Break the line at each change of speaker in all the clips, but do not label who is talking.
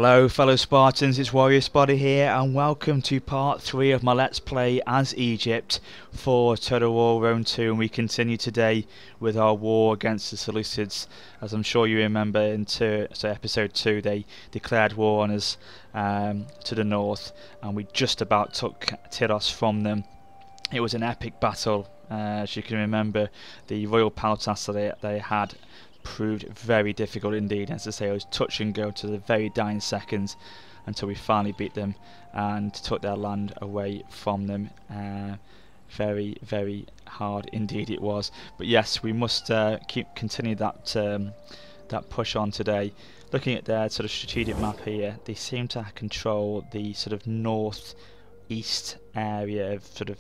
Hello fellow Spartans, it's WarriorofSparta here and welcome to part 3 of my Let's Play as Egypt for Total War Rome 2, and we continue today with our war against the Seleucids. As I'm sure you remember in episode 2 they declared war on us to the north, and we just about took Tyros from them. It was an epic battle. As you can remember, the royal palace that they had proved very difficult indeed. As I say, it was touch and go to the very dying seconds until we finally beat them and took their land away from them. Very, very hard indeed it was. But yes, we must continue that push on today. Looking at their sort of strategic map here, they seem to control the sort of north east area of sort of,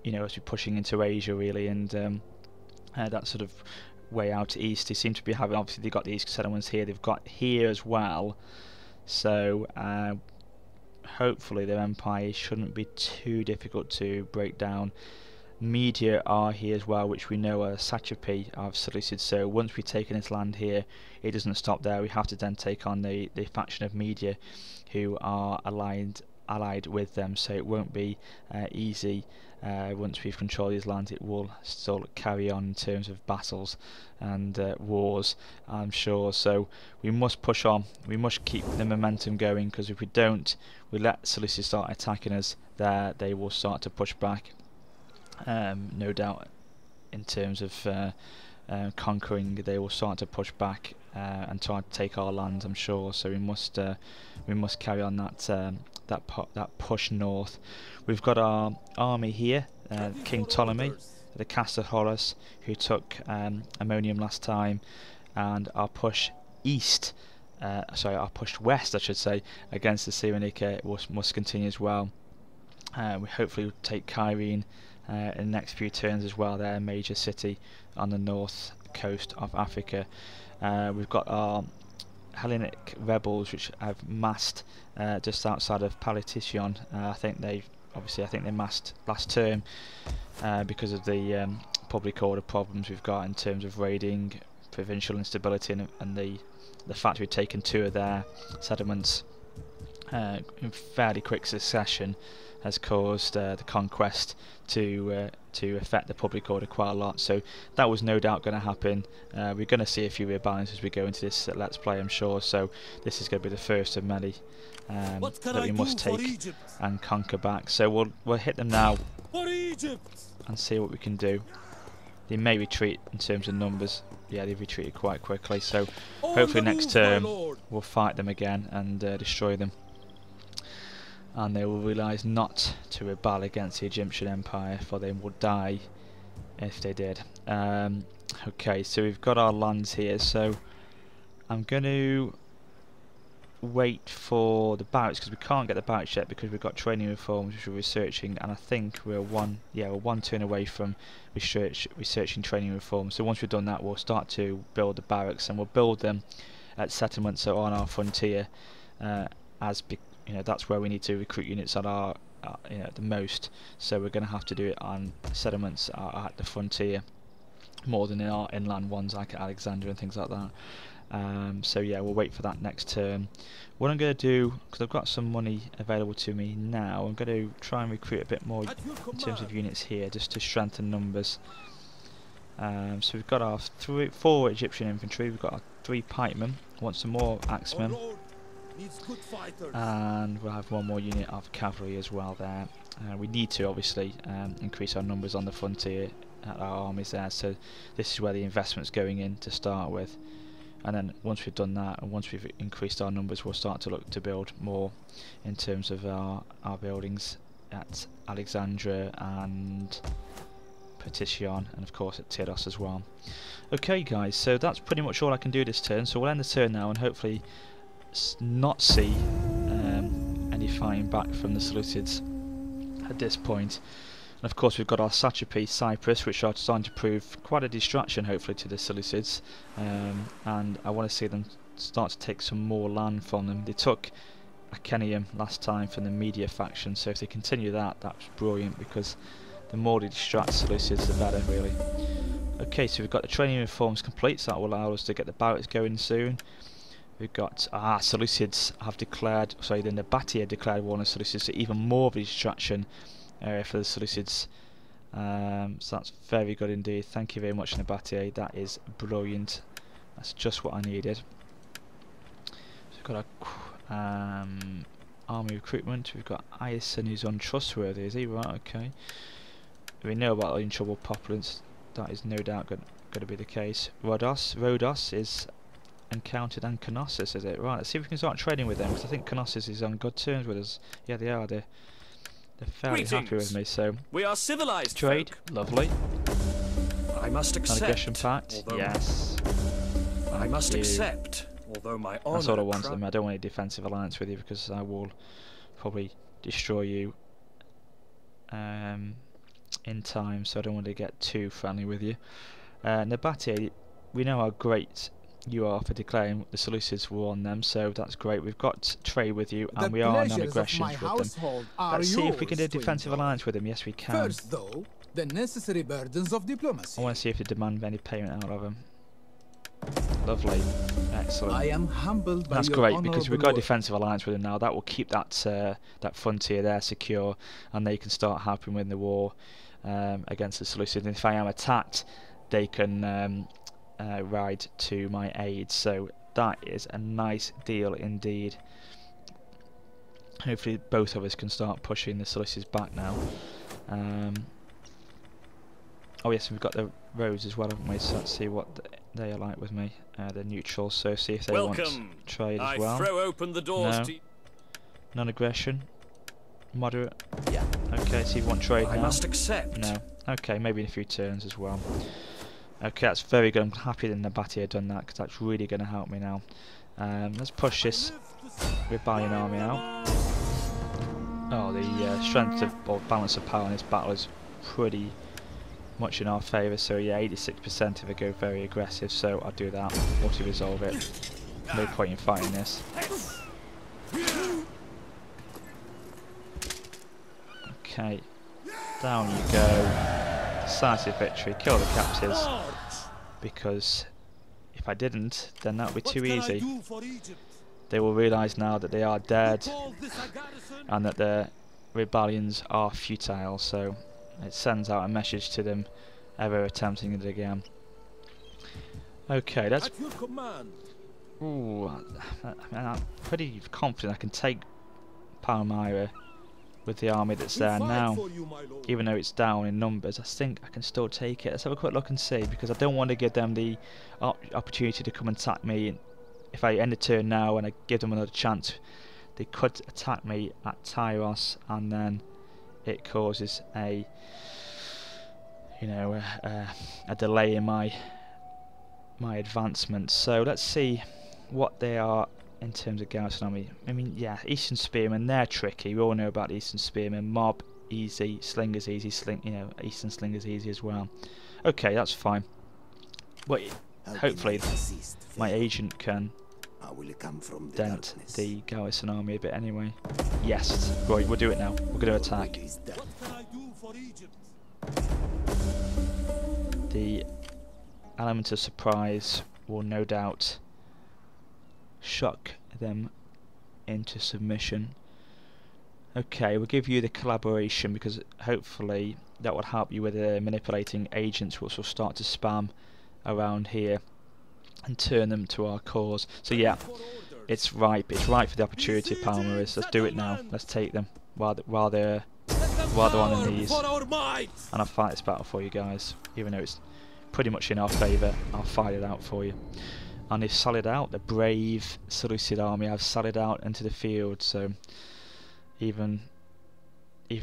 you know, as we're pushing into Asia really, and that sort of way out east. They seem to be having, obviously they've got these settlements here, they've got here as well, so hopefully their empire shouldn't be too difficult to break down. Media are here as well, which we know are a satrapy of Seleucids, so once we've taken this land here, it doesn't stop there. We have to then take on the faction of Media, who are allied with them, so it won't be easy. Once we've controlled these lands, it will still carry on in terms of battles and wars, I'm sure. So we must push on, we must keep the momentum going, because if we don't, we let Seleucid start attacking us, they will start to push back, no doubt. In terms of conquering, they will start to push back and try to take our land, I'm sure. So we must carry on that push north. We've got our army here, King Ptolemy, the Castor Horus, who took Ammonium last time, and our push east, our push west, I should say, against the Cyrenaica must continue as well. We hopefully will take Kyrene in the next few turns as well. They're a major city on the north coast of Africa. We've got our Hellenic rebels, which have massed just outside of Palaticion. I think they massed last term because of the public order problems we've got in terms of raiding, provincial instability, and the fact we've taken 2 of their settlements in fairly quick succession has caused the conquest to affect the public order quite a lot. So that was no doubt going to happen. We're going to see a few rebalances as we go into this Let's Play, I'm sure. So this is going to be the first of many that we must take and conquer back. So we'll hit them now and see what we can do. They may retreat in terms of numbers. Yeah, they've retreated quite quickly. So hopefully next turn we'll fight them again and destroy them, and they will realise not to rebel against the Egyptian Empire, for they would die if they did. Okay, so we've got our lands here, so I'm going to wait for the barracks, because we can't get the barracks yet because we've got training reforms which we're researching, and I think we're one turn away from researching training reforms. So once we've done that, we'll start to build the barracks, and we'll build them at settlements that are on our frontier, that's where we need to recruit units at our the most. So we're going to have to do it on settlements at the frontier more than in our inland ones like at Alexandria and things like that. So yeah, we'll wait for that next turn. What I'm going to do, because I've got some money available to me now, I'm going to try and recruit a bit more in terms of units here, just to strengthen numbers. So we've got our 4 Egyptian infantry, we've got our 3 pikemen, want some more axemen, and we'll have 1 more unit of cavalry as well there. We need to obviously increase our numbers on the frontier at our armies there, so this is where the investment's going in to start with. And then once we've done that, and once we've increased our numbers, we'll start to look to build more in terms of our buildings at Alexandria and Palaticion, and of course at Tyros as well. Okay guys, so that's pretty much all I can do this turn, so we'll end the turn now and hopefully not see any fighting back from the Seleucids at this point. And of course we've got our satrapy Cyprus, which are starting to prove quite a distraction hopefully to the Seleucids, and I want to see them start to take some more land from them. They took Iconium last time from the Media faction, so if they continue that's brilliant, because the more they distract Seleucids the better really. Okay, so we've got the training reforms complete, so that will allow us to get the barracks going soon. We've got Seleucids have declared, sorry, the Nabatea declared war on the Seleucids, so even more of a distraction area for the Seleucids. So that's very good indeed. Thank you very much, Nabatea. That is brilliant. That's just what I needed. So we've got our army recruitment. We've got Ison, who's untrustworthy, is he? Right, okay. We know about the untroubled populace. That is no doubt going to be the case. Rhodos is encountered, and Knossos, is it? Right, let's see if we can start trading with them, because I think Knossos is on good terms with us. Yeah, they are. They're fairly happy with me, so...
We are civilized
trade,
folk.
Lovely.
I must accept.
Non-aggression pact, yes.
I must accept, although my honor...
That's all I want them. I don't want a defensive alliance with you, because I will probably destroy you in time, so I don't want to get too friendly with you. Nabatea, we know how great you are for declaring the Seleucids war on them, so that's great. We've got trade with you, and we are non-aggressions with them. Let's see if we can do a defensive alliance with them. Yes, we can.
First, though, the necessary burdens of diplomacy.
I want to see if they demand any payment out of them. Lovely, excellent.
I am humbled by
That's
your
great, because we've got a
work.
defensive alliance with them now. That will keep that that frontier there secure, and they can start helping win the war against the Seleucids. And if I am attacked, they can ride to my aid. So that is a nice deal indeed. Hopefully both of us can start pushing the Seleucids back now. Oh yes, we've got the roads as well, haven't we? So let's see what they are like with me. They're neutral, so see if they want trade as well.
I throw open the doors
No.
to...
Non-aggression. Moderate. Yeah. Okay, so you want trade now?
I must accept.
No. Okay, maybe in a few turns as well. Okay, that's very good. I'm happy that Nabatea done that, because that's really going to help me now. Let's push this rebellion army out. Oh, the strength of, or balance of power in this battle is pretty much in our favour. So yeah, 86% if I go very aggressive. So I'll do that. Auto resolve it. No point in fighting this. Okay, down you go. Decisive victory. Kill the captives. Because if I didn't, then that would be too easy. They will realise now that they are dead and that their rebellions are futile, so it sends out a message to them ever attempting it again. Okay, that's... Ooh, I'm pretty confident I can take Palmyra with the army that's there now. Even though it's down in numbers, I think I can still take it. Let's have a quick look and see, because I don't want to give them the opportunity to come and attack me. If I end the turn now and I give them another chance, they could attack me at Tyros, and then it causes a, you know, a delay in my advancement. So let's see what they are in terms of garrison army. I mean, yeah, Eastern Spearmen, they're tricky. We all know about Eastern Spearmen. Mob, easy. Slingers, easy. Eastern Slingers, easy as well. Okay, that's fine. But hopefully my agent can dent the garrison army a bit anyway. Yes, right, we'll do it now. We're going to attack. The element of surprise will no doubt shock them into submission. Okay, we'll give you the collaboration, because hopefully that will help you with manipulating agents, which will start to spam around here and turn them to our cause. So yeah, it's ripe. It's ripe for the opportunity of Palmyra. Let's do it now. Let's take them while they're on their knees. And I'll fight this battle for you guys, even though it's pretty much in our favour. I'll fight it out for you. And they've sallied out. The brave Seleucid army have sallied out into the field. So even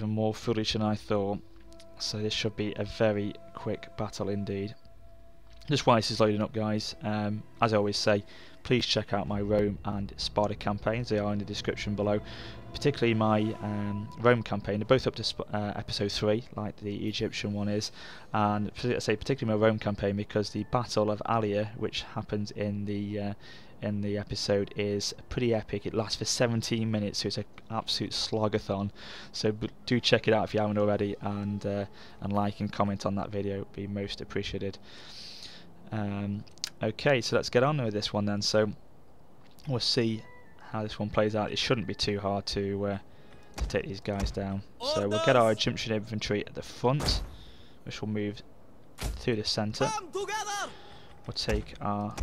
more foolish than I thought. So this should be a very quick battle indeed. Just while this is loading up, guys, as I always say, please check out my Rome and Sparta campaigns. They are in the description below. Particularly my Rome campaign. They're both up to episode 3, like the Egyptian one is. And I say particularly my Rome campaign because the Battle of Alia, which happens in the episode, is pretty epic. It lasts for 17 minutes, so it's an absolute slogathon. So do check it out if you haven't already, and like and comment on that video. It'd be most appreciated. Okay, so let's get on with this one then. So We'll see how this one plays out. It shouldn't be too hard to take these guys down. So we'll get our Egyptian infantry at the front, which will move through the centre. We'll take our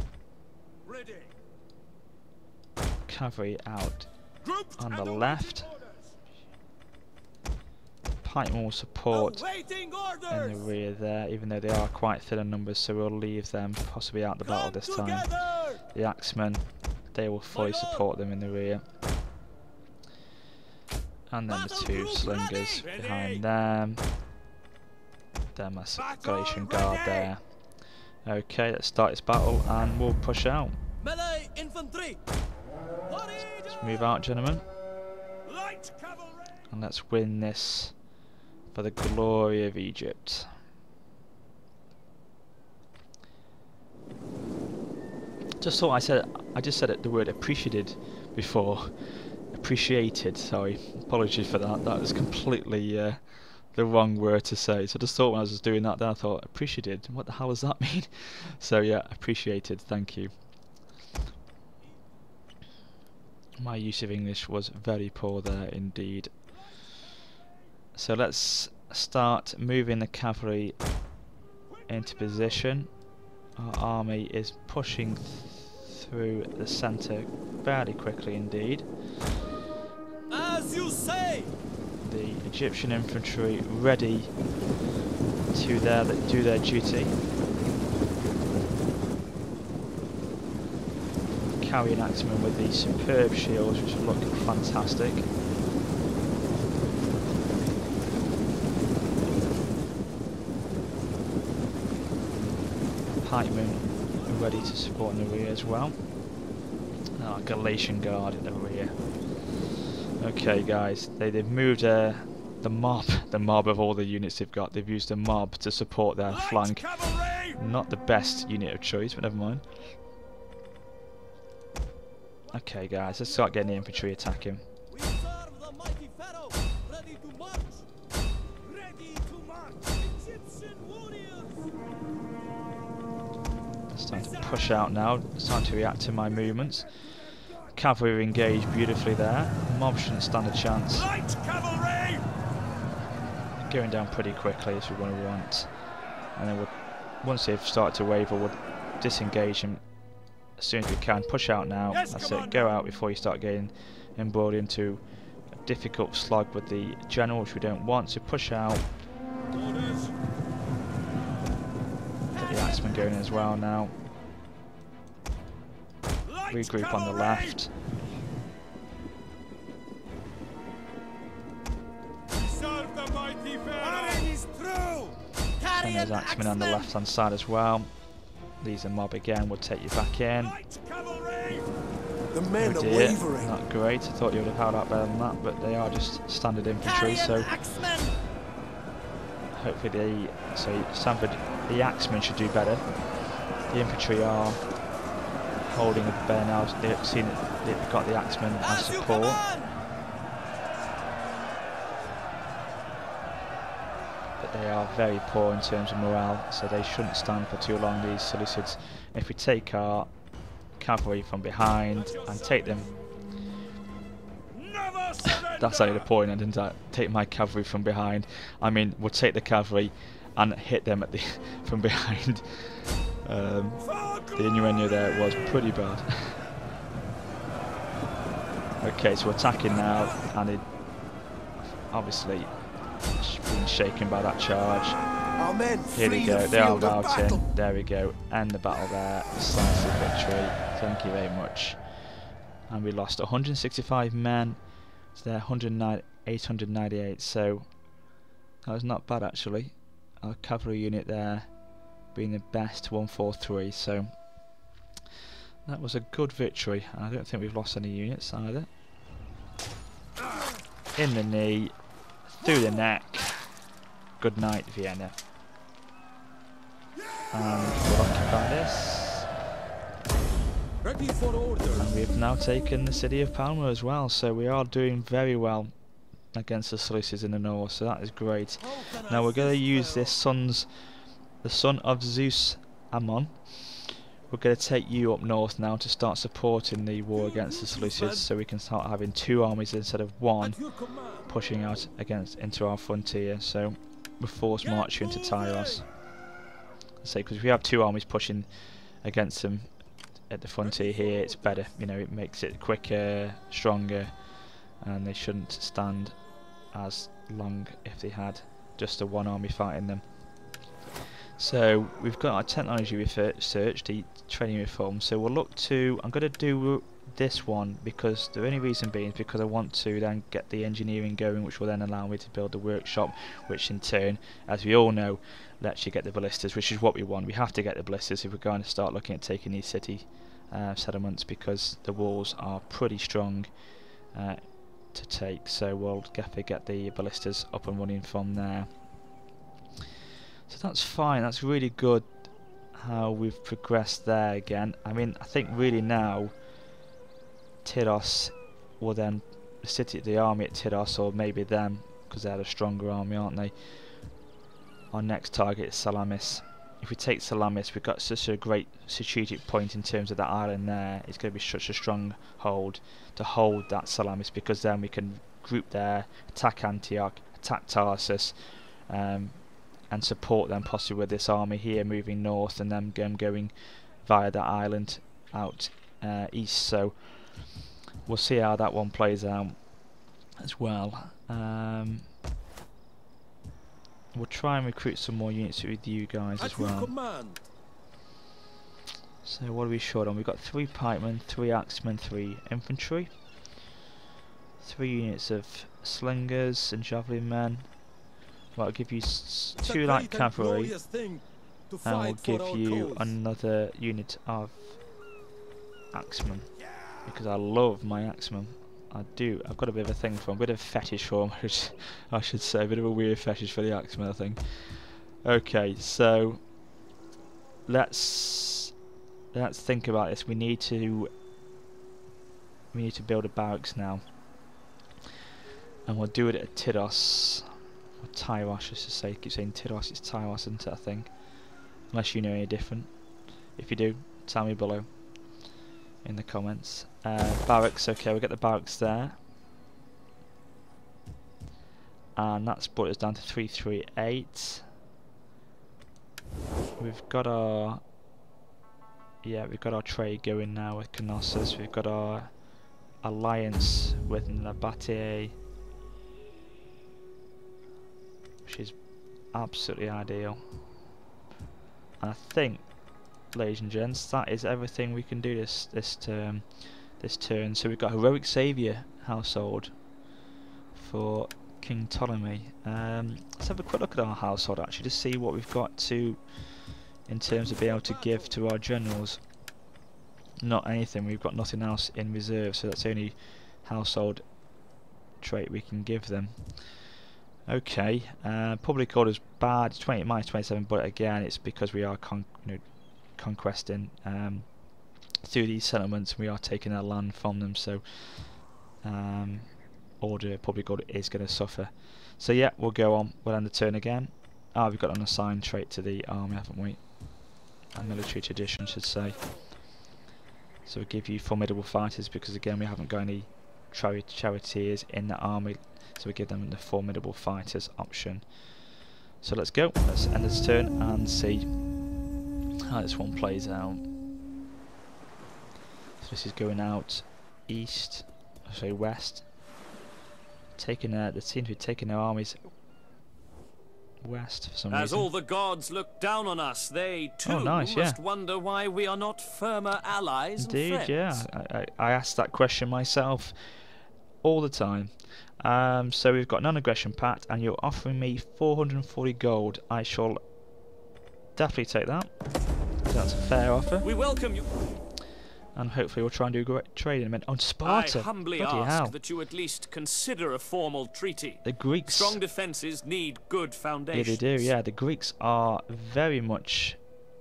cavalry out on the left. Pikemen will support in the rear there, even though they are quite thin in numbers, so we'll leave them possibly out the battle this time. The axemen, they will fully support them in the rear. And then the two slingers behind them. Then my Galatian guard there. Okay, let's start this battle and we'll push out. Let's move out, gentlemen. And let's win this for the glory of Egypt. Just thought I just said the word appreciated before. Appreciated, sorry. Apologies for that. That was completely the wrong word to say. So I just thought when I was doing that, then I thought appreciated. What the hell does that mean? So yeah, appreciated. Thank you. My use of English was very poor there indeed. So let's start moving the cavalry into position. Our army is pushing through the centre fairly quickly indeed.
As you say.
The Egyptian infantry ready to do their duty. Carrying axemen with these superb shields which look fantastic. Pikemen ready to support in the rear as well. Our Galatian guard in the rear. Okay guys, they've moved the mob of all the units they've got. They've used the mob to support their flank. Not the best unit of choice, but never mind. Okay guys, let's start getting the infantry attacking.
We serve the mighty Pharaoh, ready to march. Ready to march. Egyptian warriors.
It's time to push out now. It's time to react to my movements. Cavalry are engaged beautifully there. Mob shouldn't stand a chance.
Light cavalry.
Going down pretty quickly as we want. And then once they've started to waver, we'll disengage them as soon as we can. Push out now.
Yes,
that's
come
it.
on
Go
now.
out before you start getting embroiled into a difficult slog with the general, which we don't want. So push out.
Orders.
Get the axemen going as well now.
Light
Regroup on the
cavalry.
left.
We serve the mighty Pharaoh. Is true.
And there's axemen on the left hand side as well. These are mob again. We'll take you back in.
Light cavalry.
The men
Oh
are
dear,
wavering.
not great. I thought you would have held out better than that, but they are just standard infantry. So hopefully the axemen should do better. The infantry are holding a better now. They've seen that they've got the axemen as support. But they are very poor in terms of morale, so they shouldn't stand for too long, these Seleucids. If we take our cavalry from behind and take them,
Never surrender.
that's only the point, I didn't take my cavalry from behind. I mean, we'll take the cavalry and hit them at from behind. The innuendo there was pretty bad. Okay, so we're attacking now, and it obviously being shaken by that charge.
Our men
Here they
flee
go,
the
they are
field of
routing.
battle.
There we go, end the battle there. Decisive victory. Thank you very much. And we lost 165 men. So they're 898. So that was not bad actually. Our cavalry unit there being the best, 143. So that was a good victory. And I don't think we've lost any units either. In the knee, through the neck. Good night, Vienna. And we'll occupy this.
Ready for orders.
And we've now taken the city of Palma as well, so we are doing very well against the Seleucids in the north, so that is great. Now we're going to use this the son of Zeus Ammon. we're going to take you up north now to start supporting the war against the Seleucids, so we can start having 2 armies instead of 1 pushing out into our frontier. So we're forced marching into Tyros. Say, because if we have 2 armies pushing against them at the frontier here, it's better. You know, it makes it quicker, stronger, and they shouldn't stand as long if they had just the 1 army fighting them. So we've got our technology research, the training reform. So we'll look to. I'm going to do this one because the only reason being is because I want to then get the engineering going, which will then allow me to build the workshop, which in turn, as we all know, lets you get the ballistas, which is what we want. We have to get the ballistas if we're going to start looking at taking these city settlements, because the walls are pretty strong to take. So we'll definitely get the ballistas up and running from there. So that's fine, that's really good how we've progressed there again. I mean, I think really now Tyros will then, the army at Tyros, or maybe them, because they're a stronger army, aren't they? Our next target is Salamis. If we take Salamis, we've got such a great strategic point in terms of that island there. It's going to be such a strong hold to hold that Salamis, because then we can group there, attack Antioch, attack Tarsus, and support them possibly with this army here moving north, and then going via that island out east. So we'll see how that one plays out as well. We'll try and recruit some more units with you guys as well. So what are we short on? We've got 3 pikemen, 3 axemen, 3 infantry, 3 units of slingers and javelin men. Well, I'll give you 2 light cavalry, and we'll give you another unit of axemen, because I love my axemen. I do. I've got a bit of a thing for them, a bit of a fetish for them, I should say, a bit of a weird fetish for the axemen, I think. Okay, so let's think about this. We need to build a barracks now, and we'll do it at Tyros. Tyros, I should say. I keep saying Tyros, it's Tyros, isn't it, I think? Unless you know any different. If you do, tell me below in the comments. Barracks, okay, we'll get the barracks there. And that's brought us down to 338. We've got our trade going now with Knossos. We've got our alliance with Nabatea, which is absolutely ideal. And I think, ladies and gents, that is everything we can do this turn. So we've got heroic saviour household for King Ptolemy. Let's have a quick look at our household actually to see what we've got to in terms of being able to give to our generals. Not anything. We've got nothing else in reserve, so that's the only household trait we can give them. Okay, public order is bad. It's -27, but again, it's because we are conquesting through these settlements. We are taking their land from them, so public order is going to suffer. So yeah, we'll go on. We'll end the turn again. We've got an assigned trait to the army, haven't we? A military tradition, should say. So we'll give you formidable fighters, because again, we haven't got any charioteers in the army. So we give them the formidable fighters option. So let's go. Let's end this turn and see how this one plays out. So this is going out east, sorry, west. They seem to be taking their armies west for some reason.
As all the gods look down on us, they too must wonder why we are not firmer allies.
Indeed, yeah. I asked that question myself all the time. So we've got non-aggression pact, and you're offering me 440 gold. I shall definitely take that. That's a fair offer.
We welcome you.
And hopefully we'll try and do great trading. On Sparta,
I humbly ask that you at least consider a formal treaty.
The Greeks,
strong defences need good foundations.
Yeah, they do. Yeah, the Greeks are very much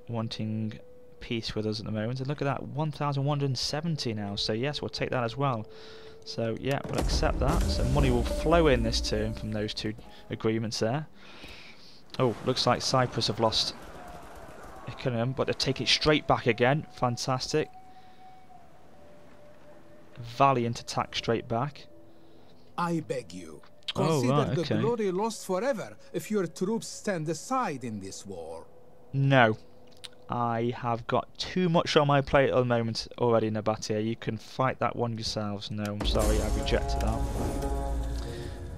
wanting peace with us at the moment. And look at that, 1,170 now. So yes, we'll take that as well. So yeah, we'll accept that. So money will flow in this turn from those 2 agreements there. Oh, looks like Cyprus have lost Iconium, but they take it straight back again. Fantastic. Valiant attack straight back.
I beg you.
Oh,
Consider
right,
the
okay.
glory lost forever if your troops stand aside in this war.
No. I have got too much on my plate at the moment already, Nabatia. You can fight that one yourselves. No, I'm sorry, I rejected that.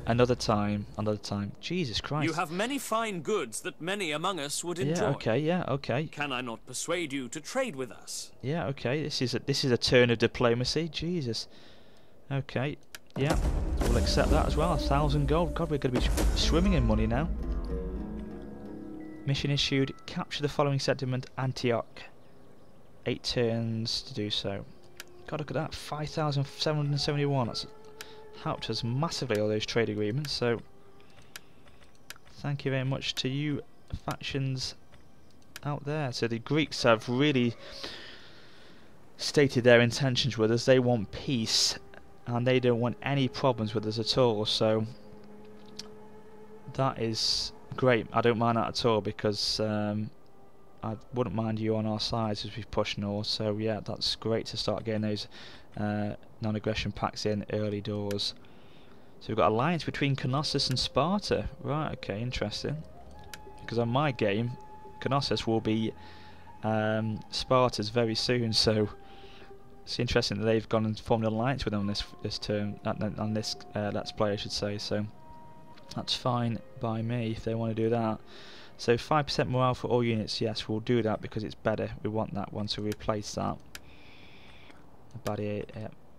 Another time, another time. Jesus Christ.
You have many fine goods that many among us would enjoy.
Yeah, okay.
Can I not persuade you to trade with us?
Yeah, okay. This is a turn of diplomacy. Jesus. Okay. Yeah, we'll accept that as well. 1,000 gold. God, we're going to be swimming in money now. Mission issued. Capture the following settlement, Antioch. 8 turns to do so. God, look at that. 5,771. That's helped us massively, all those trade agreements. So, thank you very much to you factions out there. So the Greeks have really stated their intentions with us. They want peace, and they don't want any problems with us at all. So that is great. I don't mind that at all, because I wouldn't mind you on our sides as we push north. So yeah, that's great to start getting those non-aggression pacts in early doors. So we've got alliance between Knossos and Sparta. Right, okay, interesting. Because on my game, Knossos will be Sparta's very soon. So it's interesting that they've gone and formed an alliance with them on this term, on this Let's Play, I should say. So that's fine by me if they want to do that. So 5% morale for all units. Yes, we'll do that because it's better. We want that one, so replace that.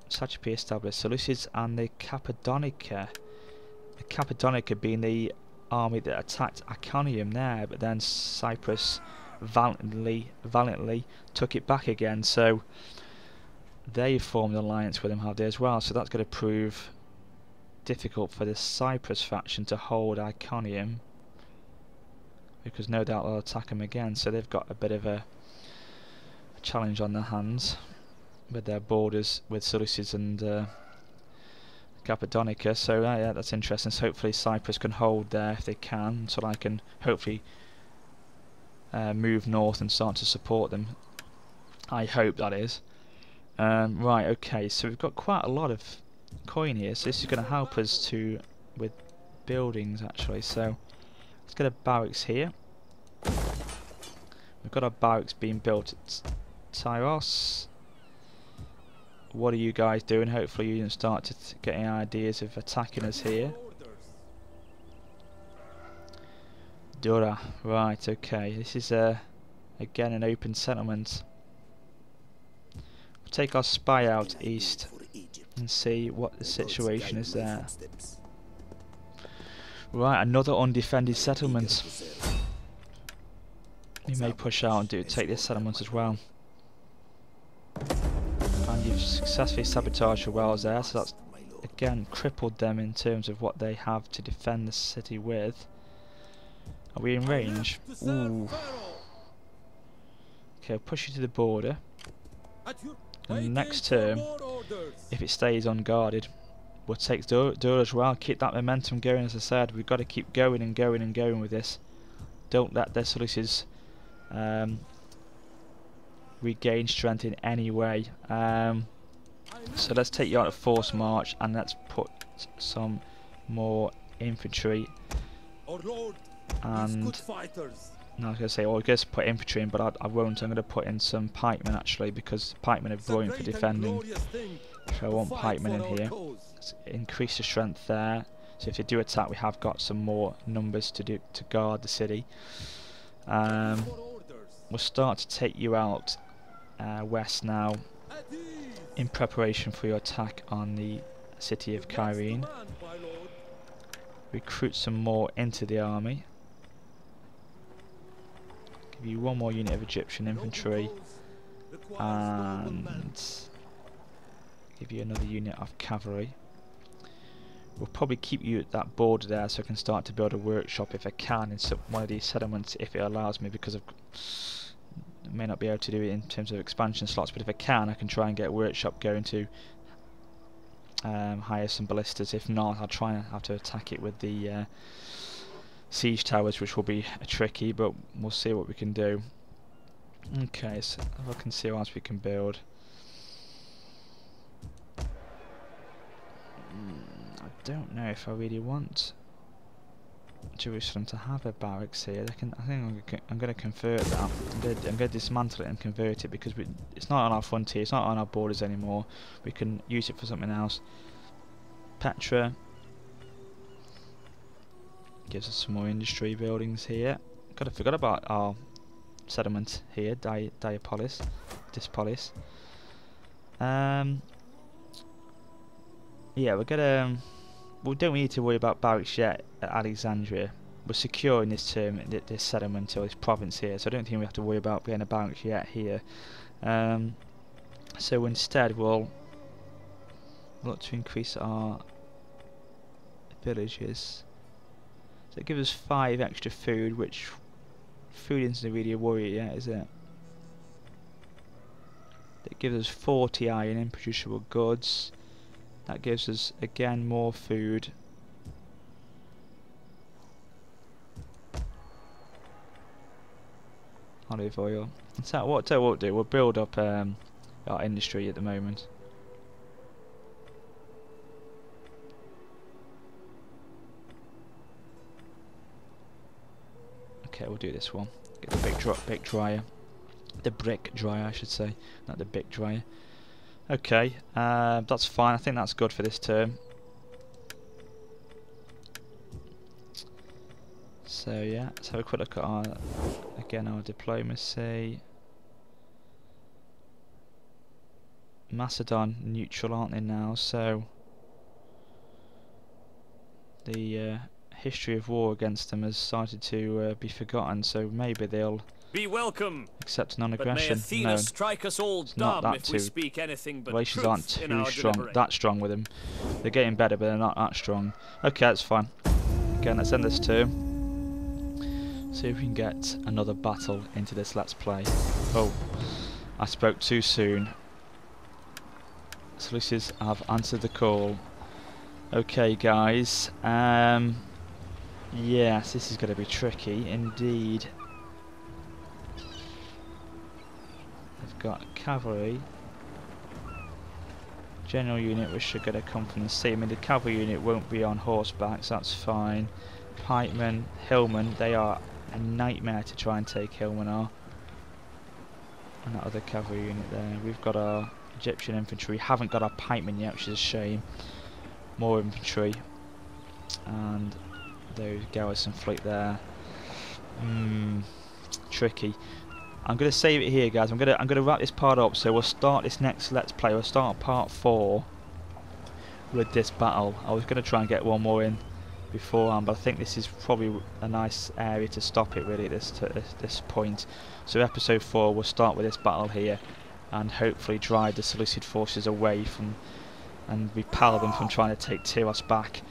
Satrapy established. Seleucids and the Cappadocia. The Cappadocia being the army that attacked Iconium there, but then Cyprus valiantly took it back again. So they formed an alliance with them, have they, as well? So that's going to prove difficult for the Cyprus faction to hold Iconium, because no doubt they'll attack them again. So they've got a bit of a challenge on their hands with their borders with Seleucids and Cappadocia. So yeah, that's interesting. So hopefully Cyprus can hold there if they can, so I can hopefully move north and start to support them. I hope, that is. Right, okay, so we've got quite a lot of coin here, so this is going to help us with buildings actually. So let's get a barracks here. We've got our barracks being built at Tyros. What are you guys doing? Hopefully you can start to get any ideas of attacking us here. Dura, right, okay. This is again an open settlement. We'll take our spy out east and see what the situation is there. Right, another undefended settlement. We may push out and take this settlement as well. And you've successfully sabotaged your wells there, so that's again crippled them in terms of what they have to defend the city with. Are we in range? Ooh. Okay, I'll push you to the border. And next turn, if it stays unguarded, we'll take Dura as well. Keep that momentum going, as I said. We've got to keep going and going and going with this. Don't let their Seleucids regain strength in any way. So let's take you out of force march and let's put some more infantry. And no, I was going to say, I was going to put infantry in, but I won't. I'm going to put in some pikemen actually, because pikemen are brilliant for defending. So I want pikemen in here. Let's increase the strength there. So if they do attack, we have got some more numbers to guard the city. We'll start to take you out west now, in preparation for your attack on the city of Kyrene. Recruit some more into the army. Give you one more unit of Egyptian infantry, and give you another unit of cavalry. We'll probably keep you at that border there, so I can start to build a workshop if I can in one of these settlements, if it allows me, because I may not be able to do it in terms of expansion slots, but if I can try and get a workshop going to hire some ballistas. If not, I'll try and have to attack it with the siege towers, which will be tricky, but we'll see what we can do. Okay, so I can see what else we can build. I don't know if I really want Jerusalem to have a barracks here. I think I'm going to convert that. I'm going to dismantle it and convert it because it's not on our frontier, it's not on our borders anymore. We can use it for something else. Petra gives us some more industry buildings here. I forgot about our settlement here, Dispolis. Yeah, we don't need to worry about barracks yet at Alexandria. We're secure in this term, this settlement or this province here, so I don't think we have to worry about getting a barracks yet here. So instead we'll look to increase our villages. So it gives us 5 extra food, which food isn't really a worry yet, is it? It gives us 40 iron in producible goods. That gives us again more food. Olive oil. So what we'll do, we'll build up our industry at the moment. Okay, we'll do this one. Get the big dryer. The brick dryer, I should say, not the big dryer. Okay, that's fine. I think that's good for this term. So yeah, let's have a quick look at our diplomacy. Macedon neutral, aren't they now? So the history of war against them has started to be forgotten. So maybe they'll
be welcome.
Accept non-aggression.
But may Athena strike us all dumb if we speak anything but
relations aren't too
that
strong with them. They're getting better, but they're not that strong. Okay, that's fine. Again, let's end this turn. See if we can get another battle into this Let's Play. Oh, I spoke too soon. Seleucids have answered the call. Okay, guys. Yes, this is going to be tricky indeed. They've got cavalry, general unit, which are going to come from the sea. I mean, the cavalry unit won't be on horseback, so that's fine. Pikemen, hillmen, they are a nightmare to try and take. Hillmen are. And that other cavalry unit there. We've got our Egyptian infantry. Haven't got our pikemen yet, which is a shame. More infantry, and those garrison fleet there. Tricky. I'm going to save it here, guys. I'm going to wrap this part up. So we'll start this next Let's Play. We'll start part 4 with this battle. I was going to try and get one more in beforehand, but I think this is probably a nice area to stop it really at this point. So episode 4, we'll start with this battle here, and hopefully drive the Seleucid forces away from and repel them from trying to take Tyros back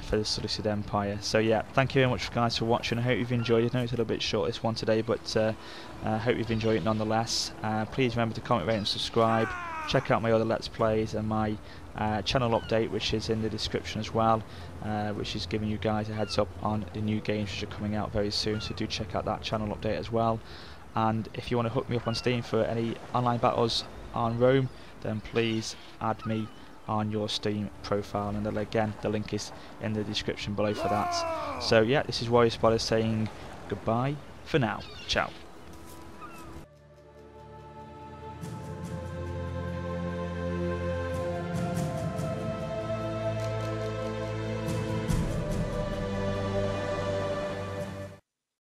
for the Seleucid Empire. So yeah, thank you very much guys for watching. I hope you've enjoyed it. I know it's a little bit short, this one today, but I hope you've enjoyed it nonetheless. Please remember to comment, rate and subscribe. Check out my other Let's Plays and my channel update, which is in the description as well, which is giving you guys a heads up on the new games which are coming out very soon, so do check out that channel update as well. And if you want to hook me up on Steam for any online battles on Rome, then please add me on your Steam profile, and then again the link is in the description below for that. So yeah, this is WarriorofSparta saying goodbye for now. Ciao.